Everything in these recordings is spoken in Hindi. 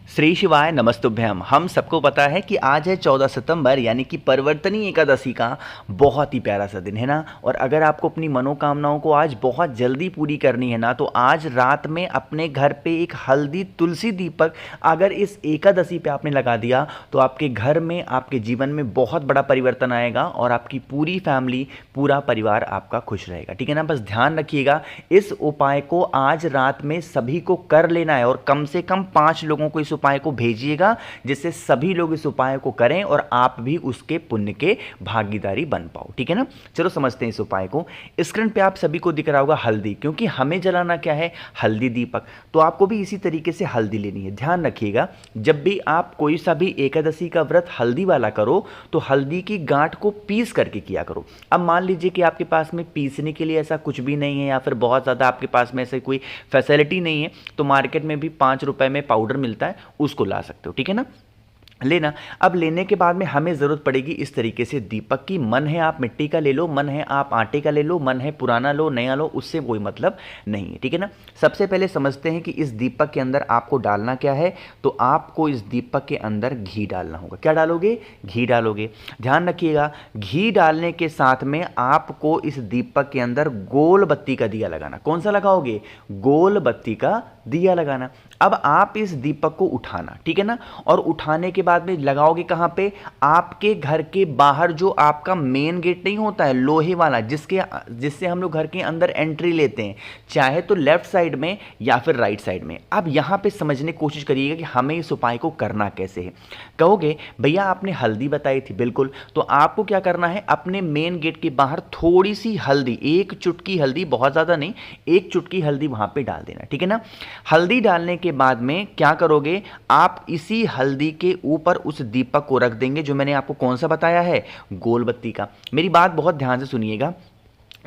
श्री शिवाय नमस्तुभ्यम। हम सबको पता है कि आज है 14 सितंबर यानी कि परिवर्तनी एकादशी का बहुत ही प्यारा सा दिन है ना। और अगर आपको अपनी मनोकामनाओं को आज बहुत जल्दी पूरी करनी है ना, तो आज रात में अपने घर पे एक हल्दी तुलसी दीपक अगर इस एकादशी पे आपने लगा दिया तो आपके घर में, आपके जीवन में बहुत बड़ा परिवर्तन आएगा और आपकी पूरी फैमिली, पूरा परिवार आपका खुश रहेगा। ठीक है ना। बस ध्यान रखिएगा, इस उपाय को आज रात में सभी को कर लेना है और कम से कम 5 लोगों को इस उपाय को भेजिएगा, जिससे सभी लोग इस उपाय को करें और आप भी उसके पुण्य के भागीदारी बन पाओ। ठीक है ना। चलो समझते हैं इस उपाय को। स्क्रीन पे आप सभी को दिख रहा होगा हल्दी, क्योंकि हमें जलाना क्या है, हल्दी दीपक। तो आपको भी इसी तरीके से हल्दी लेनी है। ध्यान रखिएगा, जब भी आप कोई सा भी एकादशी का व्रत हल्दी वाला करो तो हल्दी की गांठ को पीस करके किया करो। अब मान लीजिए कि आपके पास में पीसने के लिए ऐसा कुछ भी नहीं है या फिर बहुत ज़्यादा आपके पास में ऐसे कोई फैसिलिटी नहीं है, तो मार्केट में भी 5 रुपए में पाउडर मिलता है, उसको ला सकते हो। ठीक है ना। लेना। अब लेने के बाद में हमें ज़रूरत पड़ेगी इस तरीके से दीपक की। मन है आप मिट्टी का ले लो, मन है आप आटे का ले लो, मन है पुराना लो, नया लो, उससे कोई मतलब नहीं है। ठीक है ना। सबसे पहले समझते हैं कि इस दीपक के अंदर आपको डालना क्या है। तो आपको इस दीपक के अंदर घी डालना होगा। क्या डालोगे? घी डालोगे। ध्यान रखिएगा, घी डालने के साथ में आपको इस दीपक के अंदर गोल बत्ती का दिया लगाना। कौन सा लगाओगे? गोल बत्ती का दिया लगाना। अब आप इस दीपक को उठाना, ठीक है ना। और उठाने के बाद में लगाओगे कहां पे? आपके घर के बाहर जो आपका मेन गेट नहीं होता है लोहे वाला, जिससे हम लोग घर के अंदर एंट्री लेते हैं, चाहे तो लेफ्ट साइड में या फिर राइट साइड में। अब यहां पे समझने की कोशिश करिएगा कि हमें इस उपाय को करना कैसे है। कहोगे भैया आपने हल्दी बताई थी, बिल्कुल। तो आपको क्या करना है, अपने मेन गेट के बाहर थोड़ी सी हल्दी, एक चुटकी हल्दी, बहुत ज्यादा नहीं, एक चुटकी हल्दी वहां पे डाल देना। ठीक है ना। हल्दी डालने के बाद में क्या करोगे, आप इसी हल्दी के ऊपर उस दीपक को रख देंगे जो मैंने आपको कौन सा बताया है, गोल बत्ती का। मेरी बात बहुत ध्यान से सुनिएगा।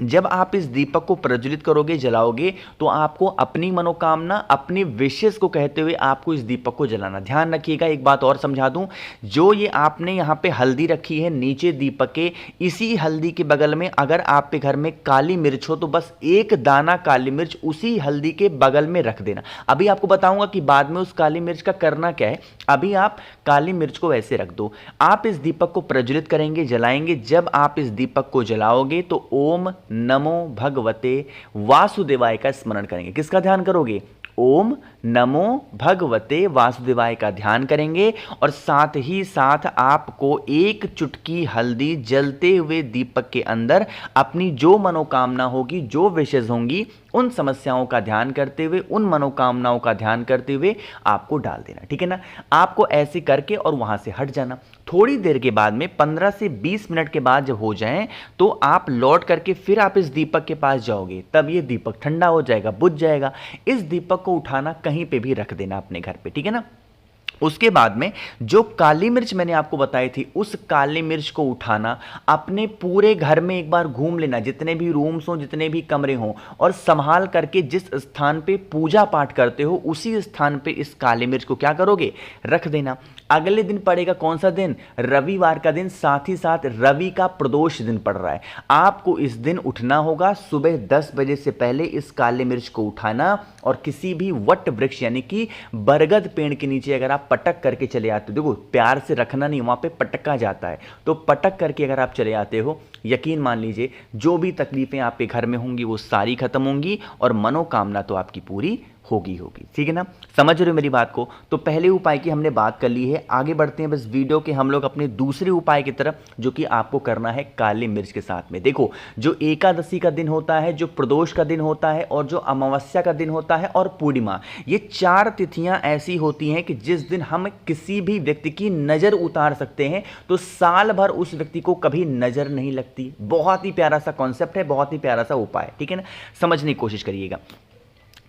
जब आप इस दीपक को प्रज्वलित करोगे, जलाओगे, तो आपको अपनी मनोकामना, अपनी विशेष को कहते हुए आपको इस दीपक को जलाना। ध्यान रखिएगा, एक बात और समझा दूं, जो ये आपने यहां पे हल्दी रखी है नीचे दीपक के, इसी हल्दी के बगल में अगर आपके घर में काली मिर्च हो तो बस एक दाना काली मिर्च उसी हल्दी के बगल में रख देना। अभी आपको बताऊंगा कि बाद में उस काली मिर्च का करना क्या है। अभी आप काली मिर्च को वैसे रख दो। आप इस दीपक को प्रज्वलित करेंगे, जलाएंगे। जब आप इस दीपक को जलाओगे तो ओम नमो भगवते वासुदेवाय का स्मरण करेंगे। किसका ध्यान करोगे? ओम नमो भगवते वासुदेवाय का ध्यान करेंगे। और साथ ही साथ आपको एक चुटकी हल्दी जलते हुए दीपक के अंदर अपनी जो मनोकामना होगी, जो विशेष होंगी, उन समस्याओं का ध्यान करते हुए, उन मनोकामनाओं का ध्यान करते हुए आपको डाल देना। ठीक है ना। आपको ऐसे करके और वहां से हट जाना। थोड़ी देर के बाद में 15 से 20 मिनट के बाद जब हो जाए तो आप लौट करके फिर आप इस दीपक के पास जाओगे। तब ये दीपक ठंडा हो जाएगा, बुझ जाएगा। इस दीपक को उठाना, कहीं पे भी रख देना अपने घर पे। ठीक है ना। उसके बाद में जो काली मिर्च मैंने आपको बताई थी, उस काली मिर्च को उठाना, अपने पूरे घर में एक बार घूम लेना, जितने भी रूम्स हो, जितने भी कमरे हों, और संभाल करके जिस स्थान पे पूजा पाठ करते हो उसी स्थान पे इस काली मिर्च को क्या करोगे, रख देना। अगले दिन पड़ेगा कौन सा दिन? रविवार का दिन। साथ ही साथ रवि का प्रदोष दिन पड़ रहा है। आपको इस दिन उठना होगा, सुबह 10 बजे से पहले इस काली मिर्च को उठाना और किसी भी वट वृक्ष यानी कि बरगद पेड़ के नीचे अगर आप पटक करके चले आते हो, देखो प्यार से रखना नहीं, वहां पे पटका जाता है, तो पटक करके अगर आप चले आते हो, यकीन मान लीजिए जो भी तकलीफें आपके घर में होंगी वो सारी खत्म होंगी और मनोकामना तो आपकी पूरी होगी। ठीक है ना। समझ रहे हो मेरी बात को? तो पहले उपाय की हमने बात कर ली है। आगे बढ़ते हैं बस वीडियो के हम लोग अपने दूसरे उपाय की तरफ, जो कि आपको करना है काली मिर्च के साथ में। देखो, जो एकादशी का दिन होता है, जो प्रदोष का दिन होता है, और जो अमावस्या का दिन होता है, और पूर्णिमा, ये 4 तिथियां ऐसी होती हैं कि जिस दिन हम किसी भी व्यक्ति की नजर उतार सकते हैं, तो साल भर उस व्यक्ति को कभी नजर नहीं लगती। बहुत ही प्यारा सा कॉन्सेप्ट है, बहुत ही प्यारा सा उपाय। ठीक है ना। समझने की कोशिश करिएगा।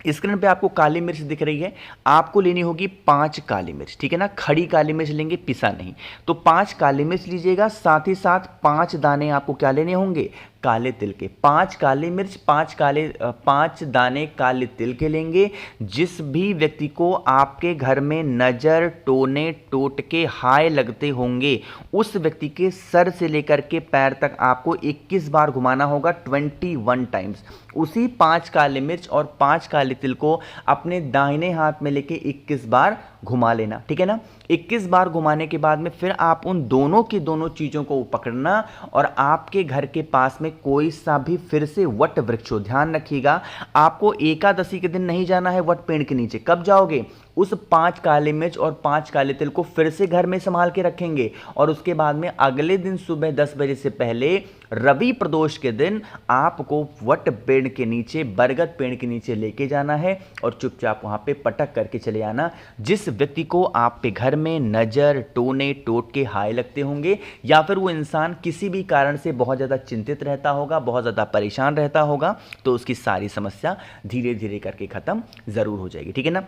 स्क्रीन पे आपको काली मिर्च दिख रही है, आपको लेनी होगी 5 काली मिर्च। ठीक है ना। खड़ी काली मिर्च लेंगे, पिसा नहीं। तो 5 काली मिर्च लीजिएगा। साथ ही साथ 5 दाने आपको क्या लेने होंगे, काले तिल के। 5 काली मिर्च, 5 दाने काले तिल के लेंगे। जिस भी व्यक्ति को आपके घर में नजर, टोने, टोटके, हाय लगते होंगे, उस व्यक्ति के सर से लेकर के पैर तक आपको 21 बार घुमाना होगा, 21 टाइम्स। उसी 5 काली मिर्च और 5 काले तिल को अपने दाहिने हाथ में लेके 21 बार घुमा लेना, ठीक है ना। 21 बार घुमाने के बाद में फिर आप उन दोनों की दोनों चीज़ों को पकड़ना और आपके घर के पास में कोई सा भी फिर से वट वृक्ष हो। ध्यान रखिएगा, आपको एकादशी के दिन नहीं जाना है वट पेड़ के नीचे। कब जाओगे? उस 5 काले मिर्च और 5 काले तिल को फिर से घर में संभाल के रखेंगे और उसके बाद में अगले दिन सुबह 10 बजे से पहले रवि प्रदोष के दिन आपको वट पेड़ के नीचे, बरगद पेड़ के नीचे लेके जाना है और चुपचाप वहां पे पटक करके चले आना। जिस व्यक्ति को आप पे घर में नजर, टोने, टोटके, हाय लगते होंगे या फिर वो इंसान किसी भी कारण से बहुत ज़्यादा चिंतित रहता होगा, बहुत ज़्यादा परेशान रहता होगा, तो उसकी सारी समस्या धीरे धीरे करके ख़त्म ज़रूर हो जाएगी, ठीक है ना।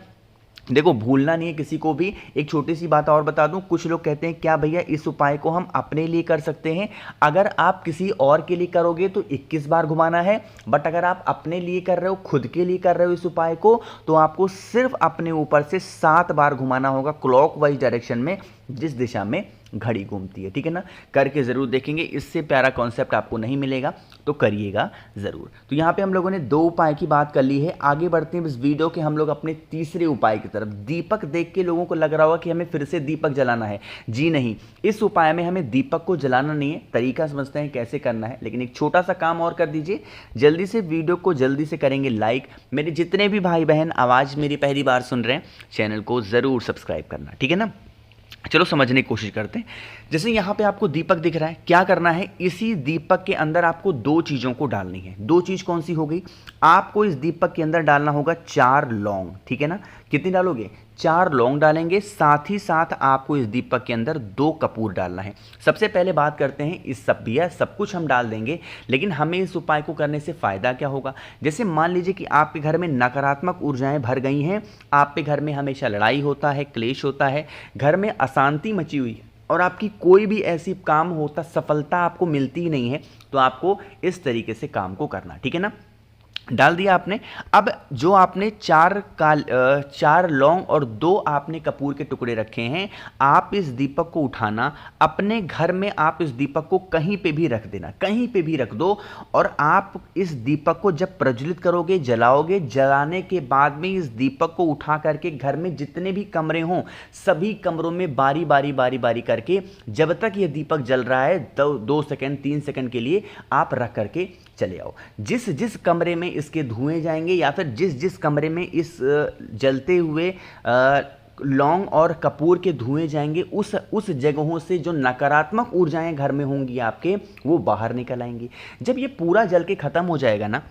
देखो, भूलना नहीं है किसी को भी। एक छोटी सी बात और बता दूं, कुछ लोग कहते हैं क्या भैया इस उपाय को हम अपने लिए कर सकते हैं? अगर आप किसी और के लिए करोगे तो 21 बार घुमाना है, बट अगर आप अपने लिए कर रहे हो, खुद के लिए कर रहे हो इस उपाय को, तो आपको सिर्फ अपने ऊपर से 7 बार घुमाना होगा क्लॉकवाइज डायरेक्शन में, जिस दिशा में घड़ी घूमती है, ठीक है ना। करके ज़रूर देखेंगे, इससे प्यारा कॉन्सेप्ट आपको नहीं मिलेगा, तो करिएगा ज़रूर। तो यहाँ पे हम लोगों ने 2 उपाय की बात कर ली है। आगे बढ़ते हैं इस वीडियो के हम लोग अपने तीसरे उपाय की तरफ। दीपक देख के लोगों को लग रहा होगा कि हमें फिर से दीपक जलाना है। जी नहीं, इस उपाय में हमें दीपक को जलाना नहीं है। तरीका समझते हैं कैसे करना है, लेकिन एक छोटा सा काम और कर दीजिए, जल्दी से वीडियो को जल्दी से करेंगे लाइक। मेरे जितने भी भाई बहन आवाज़ मेरी पहली बार सुन रहे हैं, चैनल को ज़रूर सब्सक्राइब करना, ठीक है ना। चलो समझने की कोशिश करते हैं। जैसे यहाँ पे आपको दीपक दिख रहा है, क्या करना है? इसी दीपक के अंदर आपको 2 चीज़ों को डालनी है। 2 चीज़ कौन सी हो गई? आपको इस दीपक के अंदर डालना होगा 4 लौंग, ठीक है ना। कितनी डालोगे? 4 लौंग डालेंगे। साथ ही साथ आपको इस दीपक के अंदर 2 कपूर डालना है। सबसे पहले बात करते हैं, इस सब भी है, सब कुछ हम डाल देंगे, लेकिन हमें इस उपाय को करने से फ़ायदा क्या होगा? जैसे मान लीजिए कि आपके घर में नकारात्मक ऊर्जाएं भर गई हैं, आपके घर में हमेशा लड़ाई होता है, क्लेश होता है, घर में अशांति मची हुई है और आपकी कोई भी ऐसी काम होता, सफलता आपको मिलती ही नहीं है, तो आपको इस तरीके से काम को करना, ठीक है ना। डाल दिया आपने। अब जो आपने 4 लौंग और 2 आपने कपूर के टुकड़े रखे हैं, आप इस दीपक को उठाना, अपने घर में आप इस दीपक को कहीं पे भी रख देना, कहीं पे भी रख दो। और आप इस दीपक को जब प्रज्वलित करोगे, जलाओगे, जलाने के बाद में इस दीपक को उठा करके घर में जितने भी कमरे हों, सभी कमरों में बारी बारी करके, जब तक ये दीपक जल रहा है 2 सेकंड 3 सेकंड के लिए आप रख करके चले आओ। जिस जिस कमरे में इसके धुएं जाएंगे या फिर जिस जिस कमरे में इस जलते हुए लौंग और कपूर के धुएं जाएंगे, उस जगहों से जो नकारात्मक ऊर्जाएं घर में होंगी आपके, वो बाहर निकल आएंगी। जब ये पूरा जल के खत्म हो जाएगा ना,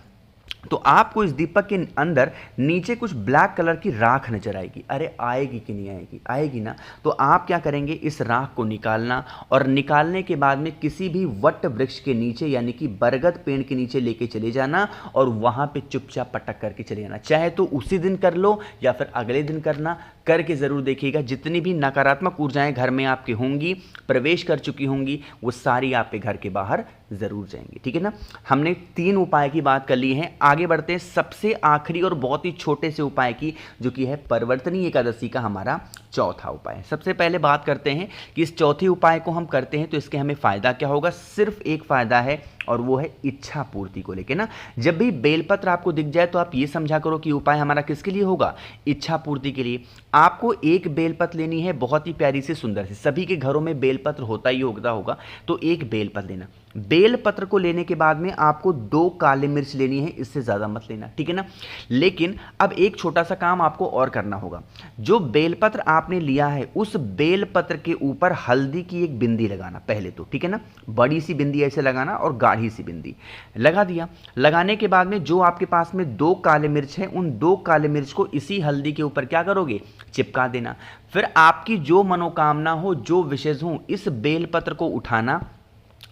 तो आपको इस दीपक के अंदर नीचे कुछ ब्लैक कलर की राख नजर आएगी। अरे आएगी कि नहीं आएगी? आएगी ना। तो आप क्या करेंगे? इस राख को निकालना और निकालने के बाद में किसी भी वट वृक्ष के नीचे, यानी कि बरगद पेड़ के नीचे लेके चले जाना और वहां पे चुपचाप पटक करके चले जाना। चाहे तो उसी दिन कर लो या फिर अगले दिन करना, करके ज़रूर देखिएगा। जितनी भी नकारात्मक ऊर्जाएं घर में आपके होंगी, प्रवेश कर चुकी होंगी, वो सारी आपके घर के बाहर ज़रूर जाएंगी, ठीक है ना। हमने 3 उपाय की बात कर ली है। आगे बढ़ते हैं सबसे आखिरी और बहुत ही छोटे से उपाय की, जो कि है परिवर्तनीय एकादशी का हमारा चौथा उपाय। सबसे पहले बात करते हैं कि इस चौथे उपाय को हम करते हैं तो इसके हमें फ़ायदा क्या होगा? सिर्फ एक फ़ायदा है और वो है इच्छा पूर्ति को लेके ना। जब भी बेलपत्र आपको दिख जाए तो आप ये समझा करो कि उपाय हमारा किसके लिए होगा? इच्छा पूर्ति के लिए। आपको एक बेलपत्र लेनी है, बहुत ही प्यारी से सुंदर से, सभी के घरों में बेलपत्र होता ही होगा, तो एक बेलपत्र लेना। बेलपत्र को लेने के बाद में आपको 2 काली मिर्च लेनी है, इससे ज़्यादा मत लेना, ठीक है ना। लेकिन अब एक छोटा सा काम आपको और करना होगा। जो बेलपत्र आपने लिया है, उस बेलपत्र के ऊपर हल्दी की एक बिंदी लगाना पहले तो, ठीक है ना। बड़ी सी बिंदी ऐसे लगाना और गाढ़ी सी बिंदी लगा दिया। लगाने के बाद में जो आपके पास में 2 काले मिर्च हैं, उन 2 काले मिर्च को इसी हल्दी के ऊपर क्या करोगे? चिपका देना। फिर आपकी जो मनोकामना हो, जो विशेष हो, इस बेलपत्र को उठाना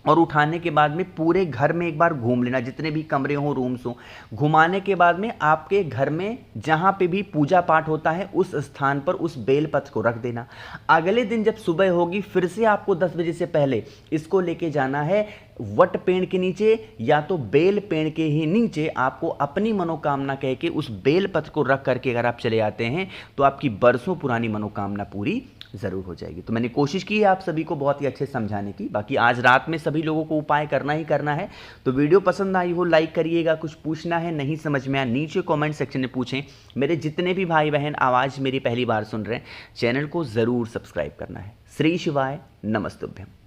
और उठाने के बाद में पूरे घर में एक बार घूम लेना, जितने भी कमरे हों, रूम्स हों। घुमाने के बाद में आपके घर में जहाँ पे भी पूजा पाठ होता है, उस स्थान पर उस बेलपत्र को रख देना। अगले दिन जब सुबह होगी, फिर से आपको 10 बजे से पहले इसको लेके जाना है वट पेड़ के नीचे या तो बेल पेड़ के ही नीचे। आपको अपनी मनोकामना कह के उस बेलपत्र को रख करके अगर आप चले आते हैं तो आपकी बरसों पुरानी मनोकामना पूरी ज़रूर हो जाएगी। तो मैंने कोशिश की है आप सभी को बहुत ही अच्छे समझाने की। बाकी आज रात में सभी सभी लोगों को उपाय करना ही करना है। तो वीडियो पसंद आई हो लाइक करिएगा, कुछ पूछना है नहीं समझ में आया नीचे कमेंट सेक्शन में पूछें। मेरे जितने भी भाई बहन आवाज़ मेरी पहली बार सुन रहे हैं, चैनल को ज़रूर सब्सक्राइब करना है। श्री शिवाय, नमस्तुभ्यम।